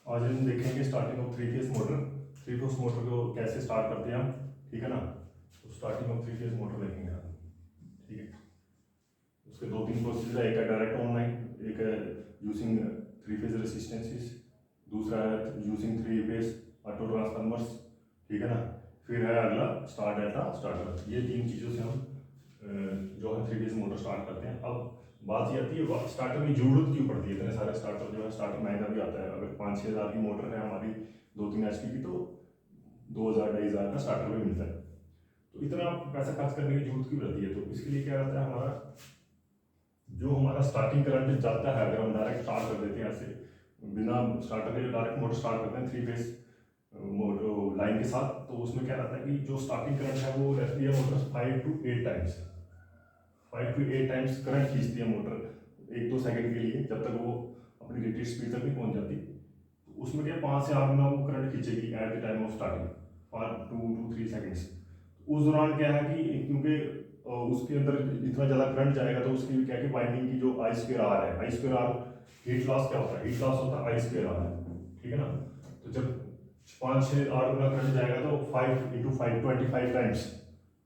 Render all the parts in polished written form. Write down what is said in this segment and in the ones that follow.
आज हम देखेंगे starting of three phase motor. Three phase motor को कैसे स्टार्ट करते हैं हम, ठीक है ना। तो starting of three phase motor देखेंगे हम, ठीक है। उसके दो तीन प्रोसीजर है, एक है डायरेक्ट ऑनलाइन, एक है यूजिंग थ्री फेज रेसिस्टेंसेस, दूसरा है using three phase auto transformers, ठीक है ना। फिर है अगला स्टार्ट डाटा स्टार्टर। ये तीन चीज़ों से हम जो है थ्री फेज मोटर स्टार्ट करते हैं। अब बात ये आती है स्टार्टर की जरूरत क्यों पड़ती है। इतने सारे स्टार्टर जो है, स्टार्टर महंगा भी आता है। अगर 5-6 हज़ार की मोटर है हमारी 2-3 HP की, तो 2,000-2,500 का स्टार्टर भी मिलता है। तो इतना पैसा खर्च करने की जरूरत क्यों रहती है। तो इसके लिए क्या रहता है, हमारा जो हमारा स्टार्टिंग करंट जाता है, अगर हम डायरेक्ट स्टार्ट कर देते हैं ऐसे बिना स्टार्टर के, डायरेक्ट मोटर स्टार्ट करते हैं थ्री फेज मोटर लाइन के साथ, तो उसमें क्या रहता है कि जो स्टार्टिंग करंट है वो रहती है motor 5 to 8 times. 5 to 8 times current खींचती है मोटर 1-2 सेकंड के लिए, जब तक वो अपनी रेटेड स्पीड तक नहीं पहुंच जाती। तो उसमें क्या 5 से 8 गुना वो करंट खींचेगी at the time of starting for 2 to 3 seconds. उस दौरान क्या है कि क्योंकि उसके अंदर इतना ज़्यादा करंट जाएगा, तो उसकी क्या है कि वाइंडिंग की जो आई स्क्वायर आर है, I square are heat loss क्या होता है, हीट लॉस होता है आई स्क्वायर आर, ठीक है ना। तो जब 5-6-8 गुना करंट जाएगा तो 5 into 5 25 टाइम्स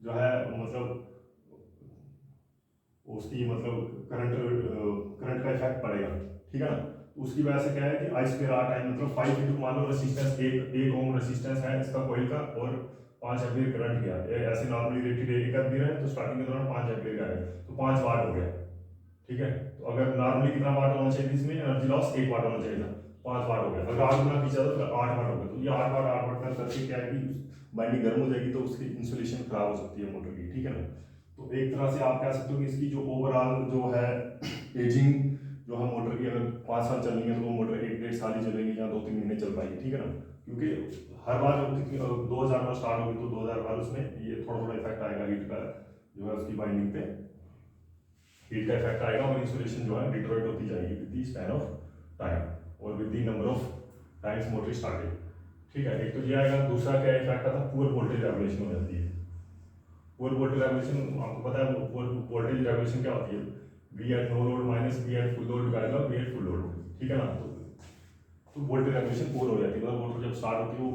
जो है मतलब उसकी मतलब करंट का इफेक्ट पड़ेगा, ठीक है ना। तो उसकी वजह से क्या है कि आई स्क्वायर आर टाइम मतलब 5 इंटू मान लो रेसिस्टेंस एक ओम रेसिस्टेंस है इसका कोयल का, और 5 एम्पीयर करंट गया। ऐसे नॉर्मली रेटेड 1 एम्पीयर है, तो स्टार्टिंग के दौरान 5 एम्पीयर का है, तो 5 वाट हो गया, ठीक है। तो अगर नॉर्मली कितना वाट होना चाहिए, इसमें एनर्जी लॉस 1 वाट होना चाहिए था, 5 वाट हो गया। अगर 8 गुना खींचा तो फिर 8 वाट हो गया। तो ये 8 वाट में करके क्या है कि बाइंडिंग गर्म हो जाएगी, तो उसकी इंसुलेशन खराब हो सकती है मोटर की, ठीक है ना। तो एक तरह से आप कह सकते हो कि इसकी जो ओवरऑल जो है एजिंग जो है मोटर की, अगर 5 साल चलनी है तो वो मोटर 1-1.5 साल ही चलेगी या 2-3 महीने चल पाएगी, ठीक है ना। क्योंकि हर बार जब 2000 में स्टार्ट होगी तो 2000 बार उसमें ये थोड़ा थोड़ा इफेक्ट आएगा हीट का, जो है उसकी बाइंडिंग पे हीट का इफेक्ट आएगा, और इंसुलेशन जो है डिट्रॉइट होती जाएगी with the span of time और with the number of times motor started, ठीक है। एक तो ये आएगा। दूसरा क्या इफेक्ट आता है, पुअर वोल्टेज रेगुलेशन हो जाती है। पुअर वोल्टेज रेगुलेशन आपको पता है, पुअर वोल्टेज रेगुलेशन क्या होती है, V at no load minus V at full load divided by V at full load, ठीक है ना। तो वोल्टेज रेगुलेशन पुअर हो जाती है, मतलब मोटर जब स्टार्ट होती है वो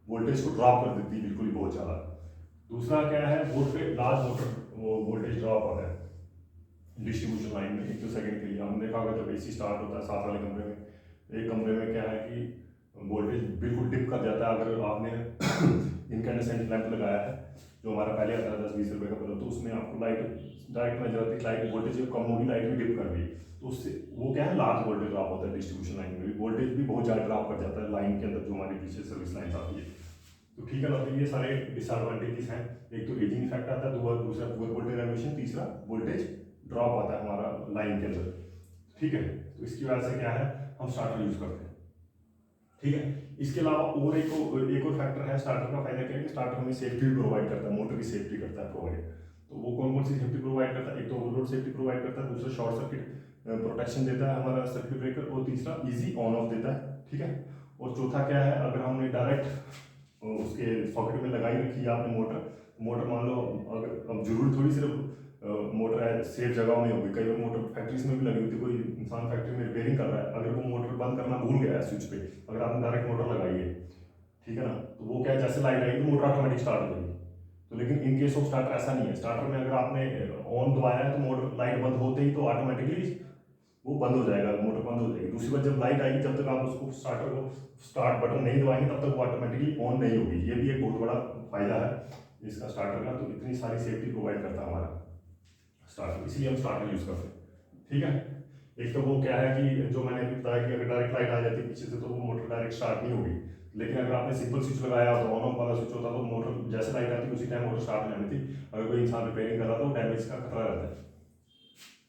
वोल्टेज को ड्रॉप कर देती है बिल्कुल ही बहुत ज़्यादा। दूसरा क्या है, बोर्ड पे लार्ज मोटर वो वोल्टेज ड्रॉप आता है डिस्ट्रीब्यूशन लाइन में 1-2 सेकंड के लिए। हमने देखा होगा जब AC स्टार्ट होता है साथ वाले कमरे में, एक कमरे में क्या है कि वोल्टेज बिल्कुल डिप कर जाता है। अगर आपने इनकैंडेसेंट लैंप लगाया है जो हमारा पहले आता है 10-20 रुपये का बल्ब, तो उसमें आपको लाइट डायरेक्ट नजर आती है, लाइट वोल्टेज कम होगी, लाइट भी डिप कर रही है, तो उससे वो क्या है लार्ज वोल्टेज ड्रॉप होता है। डिस्ट्रीब्यूशन लाइन में भी वोल्टेज भी बहुत ज़्यादा ड्रॉप कर जाता है लाइन के अंदर जो हमारी पीछे सर्विस लाइन आती है, तो ठीक है ना। तो ये सारे डिसएडवांटेजेस हैं। एक तो एजिंग इफेक्ट आता है, दूसरा पुअर वोल्टेज रेगुलेशन, तीसरा वोल्टेज ड्रॉप आता है हमारा लाइन के अंदर, ठीक है। तो इसकी वजह से क्या है, हम स्टार्टर यूज करते हैं, ठीक है। इसके अलावा और एक और फैक्टर है स्टार्टर का। फायदा क्या है कि स्टार्टर हमें सेफ्टी भी प्रोवाइड करता है, मोटर की सेफ्टी करता है प्रोवाइड। तो वो कौन कौन सी सेफ्टी प्रोवाइड करता है, एक तो ओवरलोड सेफ्टी प्रोवाइड करता है, दूसरा शॉर्ट सर्किट प्रोटेक्शन देता है हमारा सर्किट ब्रेकर, और तीसरा इजी ऑन ऑफ देता है, ठीक है। और चौथा क्या है, अगर हमने डायरेक्ट उसके सॉकेट में लगाई रखी है आपने मोटर, मोटर मान लो अगर अब जरूर थोड़ी सिर्फ मोटर है सेफ जगह में होगी, कई बार मोटर फैक्ट्रीज में भी लगी होती है, कोई इंसान फैक्ट्री में रिपेयरिंग कर रहा है, अगर वो मोटर बंद करना भूल गया है स्विच पे, अगर आपने डायरेक्ट मोटर लगाई है, ठीक है ना, तो वो क्या है जैसे लाइट आएगी तो मोटर ऑटोमेटिक स्टार्ट हो जाएगी। तो लेकिन इन केस ऑफ स्टार्टर ऐसा नहीं है। स्टार्टर में अगर आपने ऑन दबाया है तो मोटर लाइट बंद होते ही तो ऑटोमेटिकली वो बंद हो जाएगा, मोटर बंद हो जाएगी। दूसरी बार जब लाइट आएगी, जब तक आप उसको स्टार्टर को स्टार्ट बटन नहीं दबाएंगे तब तक वो ऑटोमेटिकली ऑन नहीं होगी। ये भी एक बहुत बड़ा फायदा है इसका स्टार्टर का। तो इतनी सारी सेफ्टी प्रोवाइड करता है हमारा स्टार्टर, इसलिए हम स्टार्टर यूज करते हैं, ठीक है। एक तो वो क्या है कि जो मैंने अभी बताया कि अगर डायरेक्ट लाइट आ जाती है पीछे से तो वो मोटर डायरेक्ट स्टार्ट नहीं होगी। लेकिन अगर आपने सिंपल स्विच लगाया तो ऑन ऑफ वाला स्विच होता तो मोटर जैसे लाइट आती उसी टाइम मोटर स्टार्ट हो जानी थी। अगर कोई इंसान रिपेयरिंग कर रहा था तो डैमेज का खतरा रहता है,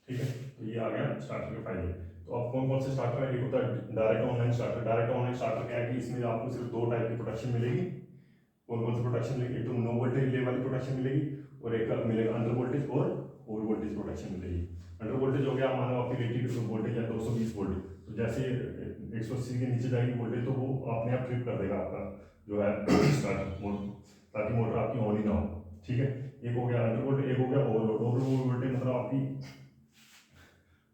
ठीक है। तो ये आ गया स्टार्टर के फायदे। तो अब कौन कौन से स्टार्टर है, एक होता है direct online starter. Direct online starter क्या है कि इसमें आपको सिर्फ 2 टाइप की प्रोटेक्शन मिलेगी। कौन कौन सी प्रोटेक्शन मिलेगी, एक तो नो वोल्टेज रिले वाली प्रोटेक्शन मिलेगी, और एक मिलेगा अंडर वोल्टेज और ओवर वोल्टेज प्रोटेक्शन मिलेगी। अंडर वोल्टेज हो गया मानो आपकी रेटेड वोल्टेज है 220 वोल्ट, तो जैसे 180 के नीचे जाएगी वोल्टेज तो वो अपने आप ट्रिप कर देगा आपका जो है स्टार्टर मोटर, ताकि मोटर आपकी ऑन ही ना हो, ठीक है। एक हो गया अंडर वोल्टेज, एक हो गया ओवरलोड। ओवर वोल्टेज मतलब आपकी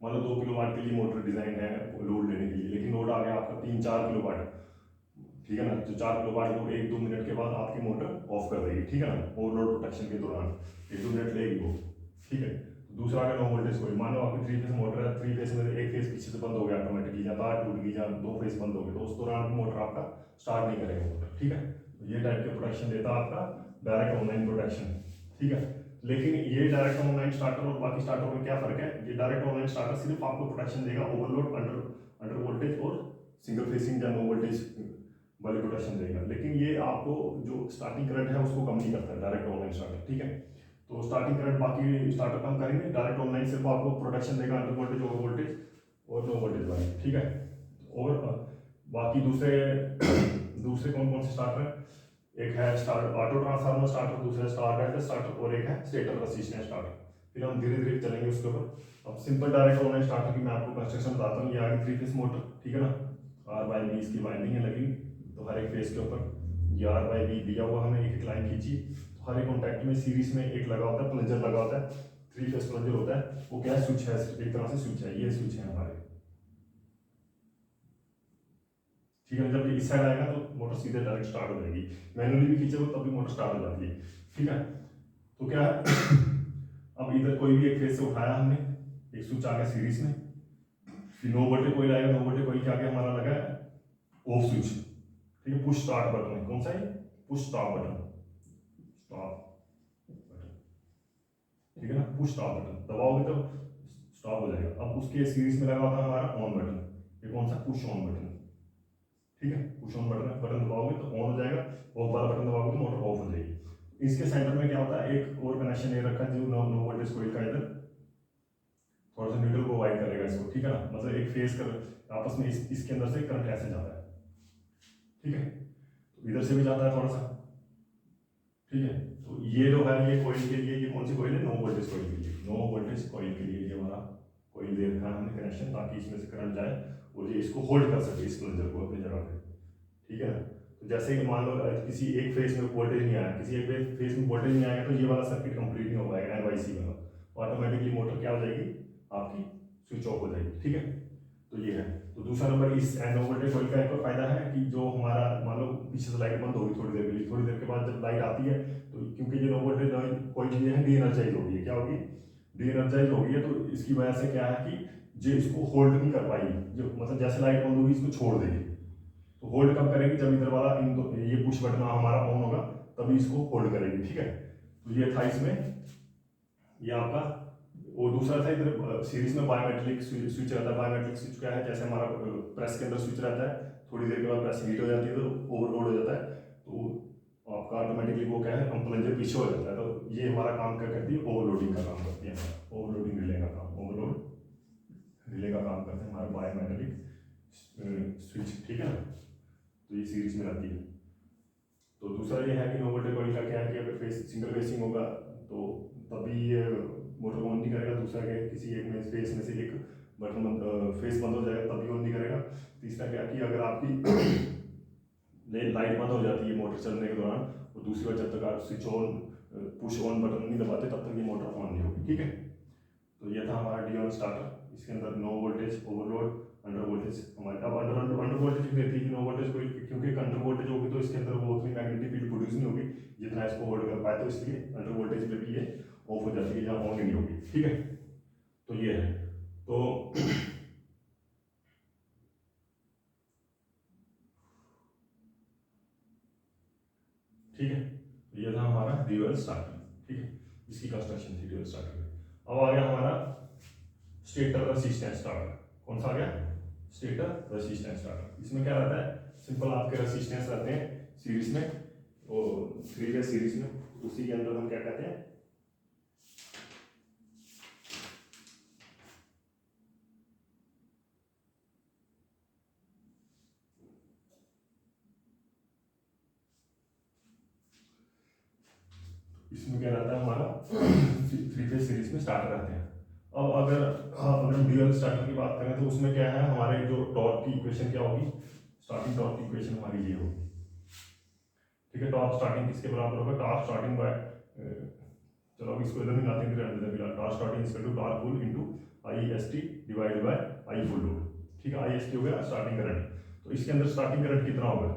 मान लो 2 किलोवाट के लिए मोटर डिजाइन है लोड लेने के लिए, लेकिन लोड आ गया आपका 3-4 किलोवाट, ठीक है ना, तो 4 किलोवाट को 1-2 मिनट के बाद आपकी मोटर ऑफ कर देगी, ठीक है ना, ओवरलोड प्रोटेक्शन के दौरान 1-2 मिनट लेगी वो, ठीक है। दूसरा अगर नो वोल्टेज कोई, मान लो आपकी 3 फेस मोटर है, 3 फेस में एक फेस पीछे से बंद हो गया ऑटोमेटिकली, या तार टूट गई, या 2 फेस बंद हो गए, तो उस दौरान मोटर आपका स्टार्ट नहीं करेगा मोटर, ठीक है। तो ये टाइप के प्रोटेक्शन देता है आपका डायरेक्ट ऑनलाइन प्रोटेक्शन, ठीक है। लेकिन ये डायरेक्ट ऑनलाइन स्टार्टर और बाकी स्टार्टर में क्या फर्क है, ये डायरेक्ट ऑनलाइन स्टार्टर सिर्फ आपको प्रोटेक्शन देगा ओवरलोड, अंडर वोल्टेज और सिंगल फेसिंग या नो वोल्टेज वाली प्रोटेक्शन देगा, लेकिन ये आपको जो स्टार्टिंग करंट है उसको कम नहीं करता है डायरेक्ट ऑनलाइन स्टार्टर, ठीक है। तो स्टार्टिंग करंट बाकी स्टार्टर कम करेंगे, डायरेक्ट ऑनलाइन सिर्फ आपको प्रोटेक्शन देगा अंडर वोल्टेज, ओवर वोल्टेज और नो वोल्टेज वाली, ठीक है। और बाकी दूसरे दूसरे कौन कौन से स्टार्टर है, एक है स्टार्ट ऑटो ट्रांसफार्मर स्टार्टर, दूसरा स्टार गाइडर स्टार्टर और एक है स्टेटर रेसिस्टेंस स्टार्टर। फिर हम धीरे धीरे चलेंगे उसके ऊपर। अब सिंपल डायरेक्ट ऑनलाइन स्टार्टर की मैं आपको कंस्ट्रक्शन बताता हूँ। ये आगे 3 फेस मोटर, ठीक है ना, R/B इसकी वाइंडिंग है लगी, तो हर एक फेस के ऊपर ये R/B दिया हुआ, हमें एक एक लाइन खींची, तो हर एक कॉन्टैक्ट में सीरीज में एक लगा होता है, प्लंजर लगा होता है, 3 फेस प्लंजर होता है, वो क्या है, स्विच है, एक तरह से स्विच है, ये स्विच है हमारे, ठीक है। जब ये इस साइड आएगा तो मोटर सीधे डायरेक्ट स्टार्ट हो जाएगी, मैनुअली भी खींचे तब भी मोटर स्टार्ट हो जाती है, ठीक है। तो क्या है अब इधर कोई भी एक फेस से उठाया हमने, एक स्विच आ गया सीरीज में, फिर नो वोल्टेज कोई आएगा, नो वोल्टेज कोई के आगे हमारा लगा है ऑफ स्विच, ठीक है, पुश स्टार्ट बटन है, कौन सा है, push stop button, stop button, ठीक है ना, पुश स्टॉप बटन दबाओगे तो स्टॉप हो जाएगा। अब उसके सीरीज में लगा होता है हमारा ऑन बटन, ये कौन सा, पुश ऑन बटन, ठीक है, पुश ऑन बटन, बटन दबाओगे तो ऑन हो जाएगा, ऑफ वाला बटन दबाओगे तो मोटर ऑफ हो जाएगी। इसके सेंटर में क्या होता है, एक और कनेक्शन ये रखा है जो नो वोल्टेज कोइल का इधर थोड़ा सा न्यूट्रल प्रोवाइड करेगा इसको, ठीक है ना, मतलब एक फेस कर आपस में इसके अंदर से करंट ऐसे जाता है, ठीक है, तो इधर से भी जाता है थोड़ा सा, ठीक है। तो ये जो है ये कोइल के लिए, ये कौन सी कोइल है, नो वोल्टेज कोइल के लिए, नो वोल्टेज कोइल के लिए ये हमारा कोइल दे रखा है हमने कनेक्शन, ताकि इसमें से करंट जाए और ये इसको होल्ड कर सके, इस प्लंजर को अपनी जगह पे, ठीक है ना। तो जैसे कि मान लो किसी एक फेज में वोल्टेज नहीं आया, किसी एक फेज में वोल्टेज नहीं आएगा, तो ये वाला सर्किट कंप्लीट नहीं हो पाएगा NYC वाला, ऑटोमेटिकली मोटर क्या हो जाएगी आपकी, स्विच ऑफ हो जाएगी, ठीक है। तो ये है। तो दूसरा नंबर इस नो वोल्टेज कोइल का एक और फायदा है कि जो हमारा मान लो पीछे से लाइट बंद होगी थोड़ी देर के लिए, थोड़ी देर के बाद जब लाइट आती है, तो क्योंकि ये नो वोल्टेज कोइल ये है डी एनर्जाइज होगी है, क्या होगी, डी एनर्जाइज होगी है, तो इसकी वजह से क्या है कि जो इसको होल्ड नहीं कर पाएगी, जो मतलब जैसे लाइट बंद होगी इसको छोड़ देगी, तो होल्ड कब करेगी, जब इधर वाला इन तो ये पुश बटन हमारा ऑन होगा तभी इसको होल्ड करेगी, ठीक है। तो ये था इसमें, ये आपका, और दूसरा था इधर सीरीज में बायोमेट्रिक स्विच रहता है। बायोमेट्रिक स्विच क्या है, जैसे हमारा प्रेस के अंदर स्विच रहता है, थोड़ी देर के बाद प्रेस हीट हो जाती है तो ओवरलोड हो जाता है, तो आपका ऑटोमेटिकली वो क्या है, हम प्लंजर पीछे हो जाता है, तो ये हमारा काम क्या करती है, ओवरलोडिंग का काम करती है, ओवरलोडिंग रिले का काम, ओवरलोड रिले का काम करते हैं हमारा बायोमेट्रिक स्विच, ठीक है ना। तो ये सीरीज में रहती है। तो दूसरा ये है कि नो वोल्टेज कोइल का क्या है कि अगर फेस सिंगल फेसिंग होगा तो तभी ये मोटर ऑन नहीं करेगा, दूसरा क्या किसी एक में फेस में से एक बटन फेस बंद हो जाएगा तभी ऑन नहीं करेगा। तीसरा क्या कि अगर आपकी लाइट बंद हो जाती है मोटर चलने के दौरान, और दूसरी बार जब तक आप switch on push on button नहीं दबाते तब तक ये मोटर ऑन नहीं होगी, ठीक है। तो ये था हमारा डी स्टार्टर, इसके अंदर no voltage, overload, under voltage हमारे, अब अंडर वोल्टेज देती है नो वोल्टेज कोई, क्योंकि अंडर वोल्टेज होगी तो इसके अंदर वो उतनी मैग्नेटिक फील्ड प्रोड्यूस नहीं होगी जितना इसको होल्ड कर पाए, तो इसलिए अंडर वोल्टेज पे भी ये ऑफ हो जाती है या ऑन नहीं होगी, ठीक है। तो ये है, तो ठीक है, ये था हमारा ड्यूअल स्टार्टर, ठीक है, इसकी कंस्ट्रक्शन थी ड्यूअल स्टार्टर। अब आ गया हमारा स्टेटर रेसिस्टेंस स्टार्टर, कौन सा आ गया, स्टेटर रेसिस्टेंस स्टार्टर। इसमें क्या रहता है, सिंपल आपके रेसिस्टेंस रहते हैं सीरीज में, और 3 फेज सीरीज में, उसी के अंदर हम क्या कहते हैं, इसमें क्या रहता है हमारा 3 फेज सीरीज में स्टार्टर रहते हैं। अब अगर हम ड्यूअल स्टार्टर की बात करें तो उसमें क्या है, हमारे जो टॉर्क की इक्वेशन क्या होगी, स्टार्टिंग टॉर्क की इक्वेशन हमारी ये होगी, ठीक है। टॉर्क स्टार्टिंग किसके बराबर होगा, टॉर्क स्टार्टिंग बाय, चलो अब इसको इधर नहीं लाते हैं, torque starting equal to torque pull into IST divide by I full load, ठीक है। आई एस टी हो गया स्टार्टिंग करंट। तो इसके अंदर स्टार्टिंग करंट कितना होगा,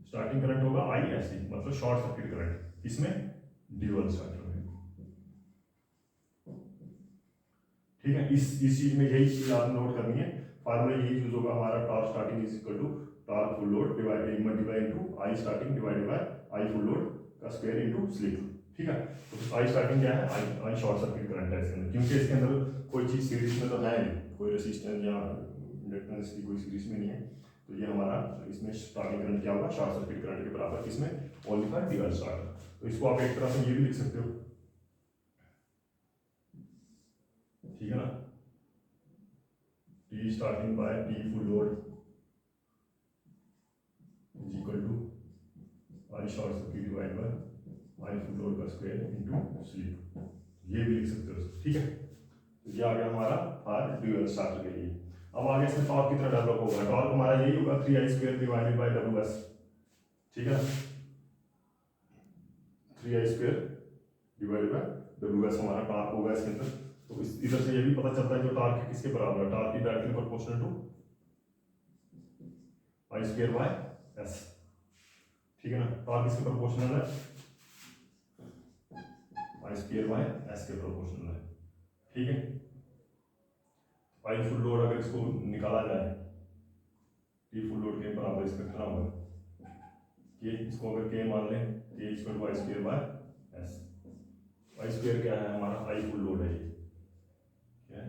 स्टार्टिंग करंट होगा आई एस टी, मतलब शॉर्ट सर्किट करंट, इसमें ड्यूअल स्टार्टर में, ठीक है। इस चीज में यही चीज आपने नोट करनी है, फार्मूला यही यूज होगा हमारा, torque starting is equal to torque full load divide multiply into I starting divided by I full load का स्क्वायर इनटू स्लिप, ठीक है। तो आई स्टार्टिंग क्या है, आई शॉर्ट सर्किट करंट है इसके अंदर, क्योंकि इसके अंदर कोई चीज सीरीज में तो है नहीं, कोई रेजिस्टेंस या इंडक्टेंस की कोई सीरीज में नहीं है, तो ये हमारा इसमें स्टार्टिंग करंट क्या होगा, शॉर्ट सर्किट करंट के बराबर, इसमें ओनली फॉर ड्यूअल स्टार्टर। तो इसको आप एक तरह से ये भी लिख सकते हो, ठीक है ना, T starting by T full load is equal to I short circuit divide by I full load का स्क्वायर इनटू स्लिप, ये भी लिख सकते हो, ठीक है। तो ये आ गया हमारा फॉर ड्यूअल स्टार्टर के लिए। अब आगे इसमें टॉर्क कितना डेवलप होगा, टॉर्क हमारा यही होगा 3i square divided by WS, ठीक है, 3i square divided by WS हमारा टॉर्क होगा इसके अंदर। तो इधर से ये भी पता चलता है जो टॉर्क है किसके बराबर है, टॉर्क की directly proportional to I square by S, ठीक है ना, टॉर्क इसके प्रोपोर्शनल है आई स्क्वायर बाय एस के प्रोपोर्शनल है, ठीक है। आई फुल लोड अगर इसको निकाला जाए, टी फुल लोड के बराबर इसका कितना होगा, के, इसको अगर के मान लें, K equal to I square by S, I square क्या है हमारा, आई फुल लोड है, ये क्या है,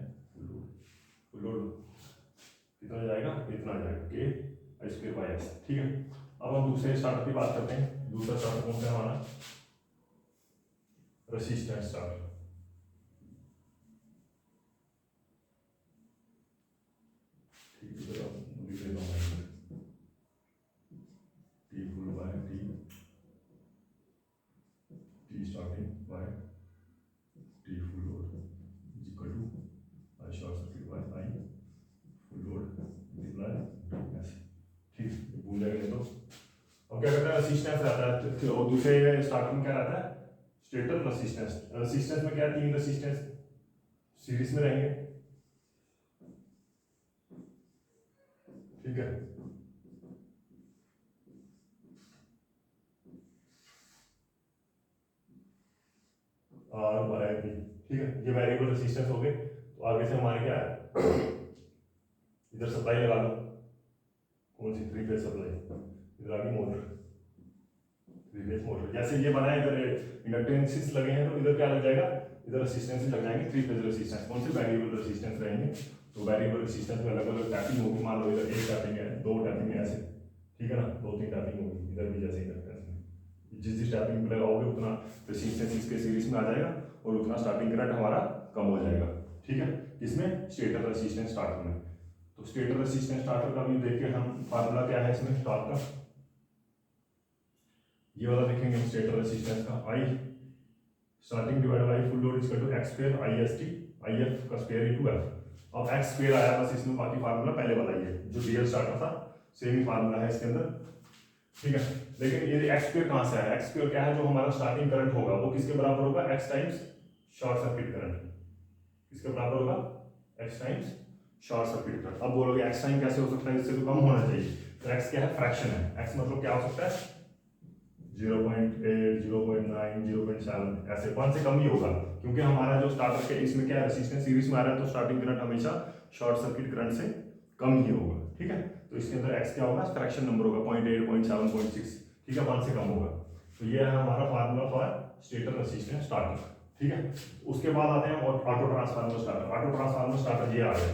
फुल लोड कितना जाएगा, इतना जाएगा, के आई स्क्वायर बाय एस, ठीक है। अब हम दूसरे स्टार्टर की बात करते हैं। दूसरा स्टार्टर कौन सा है हमारा, resistance starter, T full by T starting by T full load is equal to I short circuit by I full load multiply S, ठीक, भूल जाएंगे तो। अब क्या करता है, रेसिस्टेंस रहता है, और दूसरे स्टार्टर में क्या रहता है, स्टेटर रेसिस्टेंस। रेसिस्टेंस में क्या, तीन रेसिस्टेंस सीरीज में रहेंगे, ठीक है। और बाय बी, ठीक है, ये वेरिएबल रेसिस्टेंस हो गए। तो आगे से हमारे क्या है, इधर सप्लाई लगा लो, कौन सी, 3 फेज सप्लाई, इधर आ गई मोटर, 3 फेज मोटर, जैसे ये बना है, इधर इंडक्टेंसेस लगे हैं तो इधर क्या लग जाएगा, इधर रेसिस्टेंस लग जाएंगे, 3 फेज रेसिस्टेंस, कौन से, वेरिएबल रेसिस्टेंस रहेंगे। तो वेरिएबल रेसिस्टेंस में अलग अलग टैपिंग होगी, मान लो इधर एक टैपिंग है, दो टैपिंग है ऐसे, ठीक है ना, 2-3 टैपिंग होगी, इधर भी जैसे इंडक्टेंस में, जिस टैपिंग पे लगाओगे उतना रेसिस्टेंस इसके सीरीज में आ जाएगा और उतना स्टार्टिंग करंट हमारा कम हो जाएगा, ठीक है। इसमें स्टेटर रेसिस्टेंस स्टार्टर में, तो स्टेटर रेसिस्टेंस स्टार्टर का भी देख के हम फार्मूला क्या है इसमें टॉर्क का, ये वाला देखेंगे हम, स्टेटर रेसिस्टेंस का I starting divided by full load equal to X square I S T I F का स्क्वायर इनटू एफ। अब एक्स स्क्वायर आया बस इसमें, बाकी फार्मूला पहले वाला ही है, जो रियल स्टार्टर था सेम ही फार्मूला है इसके अंदर, ठीक है। लेकिन ये एक्स स्क्वायर कहाँ से आया, एक्स स्क्वायर क्या है, जो हमारा स्टार्टिंग करंट होगा वो किसके बराबर होगा, x times short circuit current, किसके बराबर होगा, x times short circuit current. अब बोलोगे एक्स टाइम कैसे हो सकता है, इससे तो कम होना चाहिए, तो एक्स क्या है, फ्रैक्शन है, एक्स मतलब क्या हो सकता है, 0.8, 0.9, 0.7, ऐसे 1 से कम ही होगा, क्योंकि हमारा जो स्टार्टर के इसमें क्या है, रेसिस्टेंस सीरीज में आ रहा है, तो स्टार्टिंग करंट हमेशा शॉर्ट सर्किट करंट से कम ही होगा, ठीक है। तो इसके अंदर x क्या होगा, फ्रैक्शन नंबर होगा, 0.8, 0.7, 0.6, ठीक है, 1 से कम होगा। तो ये है हमारा formula for stator resistance starter, ठीक है। उसके बाद आते हैं auto transformer starter. Auto transformer starter ये आ गया,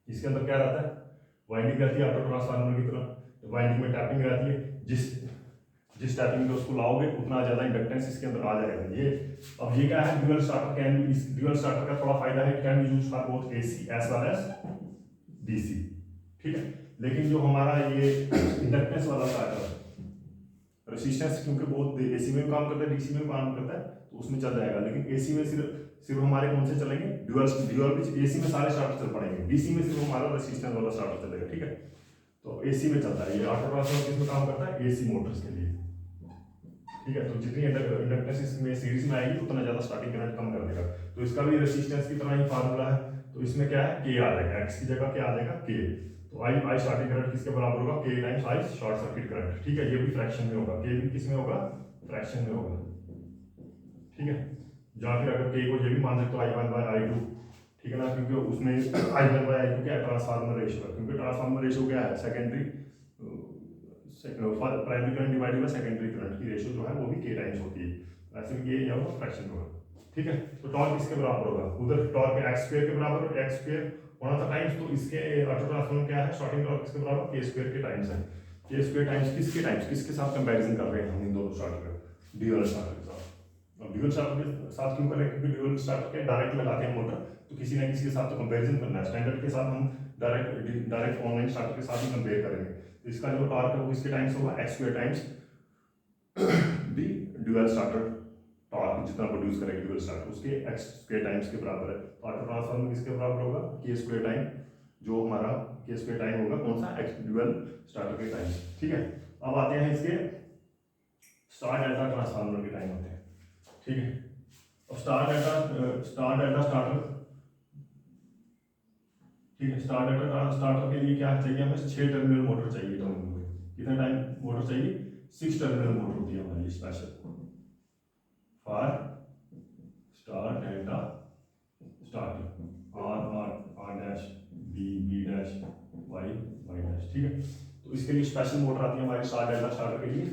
इसके अंदर क्या रहता है, वाइंडिंग रहती है ऑटो ट्रांसफार्मर की तरह, वाइंडिंग में टैपिंग रहती है, जिस टैपिंग पे उसको लाओगे उतना ज्यादा इंडक्टेंस इसके अंदर आ जाएगा। ये अब ये क्या है, ड्यूअल स्टार्टर कैन बी, इस ड्यूअल स्टार्टर का थोड़ा फायदा है, can be used for both AC as well as DC, ठीक है। लेकिन जो हमारा ये इंडक्टेंस वाला स्टार्टर रेसिस्टेंस, क्योंकि बहुत एसी में भी काम करता है, डीसी में भी काम करता है, तो उसमें चल जाएगा। लेकिन एसी में सिर्फ हमारे कौन से चलेंगे, ड्यूअल भी, एसी में सारे स्टार्टर चल पड़ेंगे, डीसी में सिर्फ हमारा रेसिस्टेंस वाला स्टार्टर चलेगा, ठीक है। तो एसी में चलता है ये ऑटो ट्रांसफार्मर, किसमें काम करता है, एसी मोटर्स के लिए, ठीक है। तो जितनी इंडक्टेंस इसमें सीरीज में आएगी उतना ज्यादा स्टार्टिंग करंट कम कर देगा। तो इसका भी रेसिस्टेंस की तरह ही फार्मूला है, तो इसमें क्या है, के आ जाएगा, एक्स की जगह क्या आ जाएगा, के। तो आई स्टार्टिंग करंट किसके बराबर होगा, के times I short circuit current. ठीक है, ये भी फ्रैक्शन में होगा, के भी किस में होगा, फ्रैक्शन में होगा। ठीक है, या फिर अगर के को ये भी मान सकते हो I1/I2, ठीक है ना, क्योंकि उसमें I1/I2 क्या है, ट्रांसफार्मर रेशियो है, क्योंकि ट्रांसफार्मर रेशियो क्या है, secondary primary current divided by secondary current की रेशियो जो है वो भी के टाइम्स होती है। ऐसे में ये या वो फ्रैक्शन होगा। ठीक है, तो टॉर्क किसके बराबर होगा, उधर टॉर्क एक्स स्क्वायर के बराबर, एक्स स्क्वायर होना था टाइम्स, तो इसके ऑटो ट्रांसफॉर्मर क्या है, स्टार्टिंग टॉर्क किसके बराबर, के स्क्वायर के टाइम्स है। के स्क्वायर टाइम्स किसके साथ कंपैरिजन कर रहे हैं हम इन दोनों स्टार्टर का, ड्यूअल स्टार्टर के साथ। अब ड्यूअल स्टार्टर के साथ क्यों कर रहे हैं, क्योंकि ड्यूअल स्टार्टर के डायरेक्ट लगाते हैं मोटर, तो किसी ना किसी के साथ तो कंपैरिजन करना है। स्टैंडर्ड के साथ हम डायरेक्ट ऑनलाइन स्टार्टर के साथ ही कंपेयर करेंगे। तो इसका जो टॉर्क है वो किसके टाइम्स होगा, x square times the dual starter torque जितना प्रोड्यूस करेगा ड्यूअल स्टार्टर, उसके एक्स स्क्वायर टाइम्स के बराबर है। ऑटो ट्रांसफार्मर किसके बराबर होगा, के स्क्वायर टाइम, जो हमारा के स्क्वायर टाइम होगा कौन सा, एक्स ड्यूअल स्टार्टर के टाइम। ठीक है, अब आते हैं इसके स्टार डेल्टा ट्रांसफार्मर के टाइम होते हैं। ठीक है, अब स्टार डेल्टा स्टार्टर, ठीक है, स्टार डेल्टा स्टार्टर के लिए क्या चाहिए हमें, 6 टर्मिनल मोटर चाहिए। टर्मिनल में कितना टाइम मोटर चाहिए, 6 टर्मिनल मोटर होती है हमारी special for star delta starter, R dash B dash Y dash. ठीक है, तो इसके लिए स्पेशल मोटर आती है हमारी स्टार डेल्टा स्टार्टर के लिए।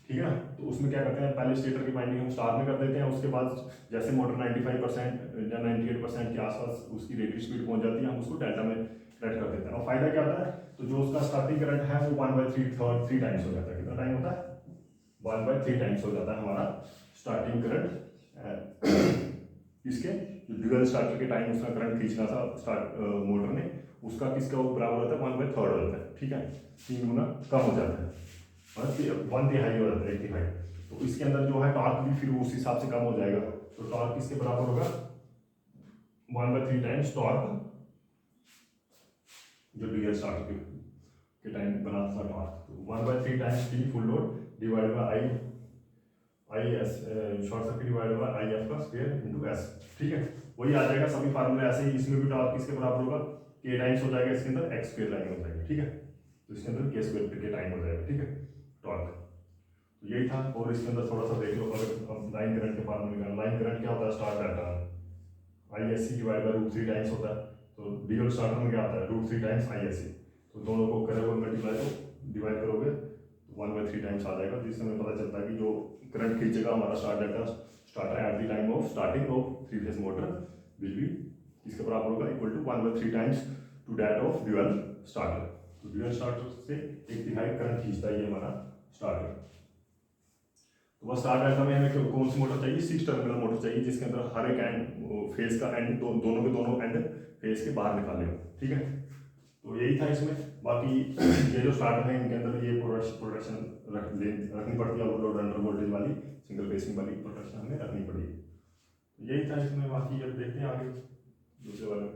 ठीक है ना, तो उसमें क्या करते हैं, पहले स्टेटर की वाइंडिंग हम स्टार में कर देते हैं, उसके बाद जैसे मोटर 95% या 98% के आसपास उसकी रेटेड स्पीड पहुंच जाती है, हम उसको डेल्टा में कनेक्ट कर देते हैं। और फायदा क्या होता है, तो जो उसका स्टार्टिंग करंट है वो 1/3 टाइम्स हो जाता है। कितना टाइम होता है, 1/3 टाइम्स हो जाता है हमारा स्टार्टिंग करंट। इसके जो ड्यूअल स्टार्टर के टाइम उसका करंट खींचना था स्टार्ट मोटर ने, उसका किसका बराबर होता है, 1/3 हो जाता है। ठीक है, 3 गुना कम हो जाता है, 1/3 हो जाता है, 1/3। तो इसके अंदर जो है टॉर्क भी फिर उस हिसाब से कम हो जाएगा। तो टॉर्क किसके बराबर होगा, 1/3 टाइम्स टॉर्क जो ड्यूअल स्टार्टर के टाइम बना था टॉर्क। तो 1/3 times T full load divide by I S short circuit divide by I F का स्क्वायर इनटू एस। ठीक है, वही आ जाएगा सभी फार्मूले ऐसे ही। इसमें भी टॉर्क किसके बराबर होगा, के टाइम्स हो जाएगा, इसके अंदर एक्स स्क्वायर लाइन हो जाएगी। ठीक है, तो इसके अंदर के स्क्वायर के टाइम हो जाएगा। ठीक है, टॉर्क तो यही था। और इसके अंदर थोड़ा सा देख लो, अगर लाइन करंट के फार्मूले का, लाइन करंट क्या होता है, star delta I S C divide by √3 times होता है। तो ड्यूअल स्टार्टर में क्या आता है, √3 टाइम्स आई एस सी। तो दोनों को करोगे मल्टीप्लाई, तो डिवाइड करोगे तो 1/3 टाइम्स आ जाएगा, जिससे हमें पता चलता है कि जो करंट खींचेगा हमारा star delta starter at the time of starting of 3 phase motor will be किसके बराबर होगा, equal to 1/3 times to that of dual starter. तो ड्यूअल स्टार्टर से 1/3 करंट खींचता है ये हमारा स्टार्टर। तो बस स्टार डेल्टा में हमें कौन सी मोटर चाहिए, 6 टर्मिनल मोटर चाहिए, जिसके अंदर हर एक एंड फेज का एंड दोनों के दोनों एंड फेज के बाहर निकाले हो। ठीक है, तो यही था इसमें। बाकी ये जो स्टार्टर है इनके अंदर ये प्रोडक्शन रखनी पड़ती है, ओवरलोड अंडर वोल्टेज वाली सिंगल फेसिंग वाली प्रोडक्शन हमें रखनी पड़ेगी। यही था इसमें, बाकी अब देखते हैं आगे दूसरे वाले।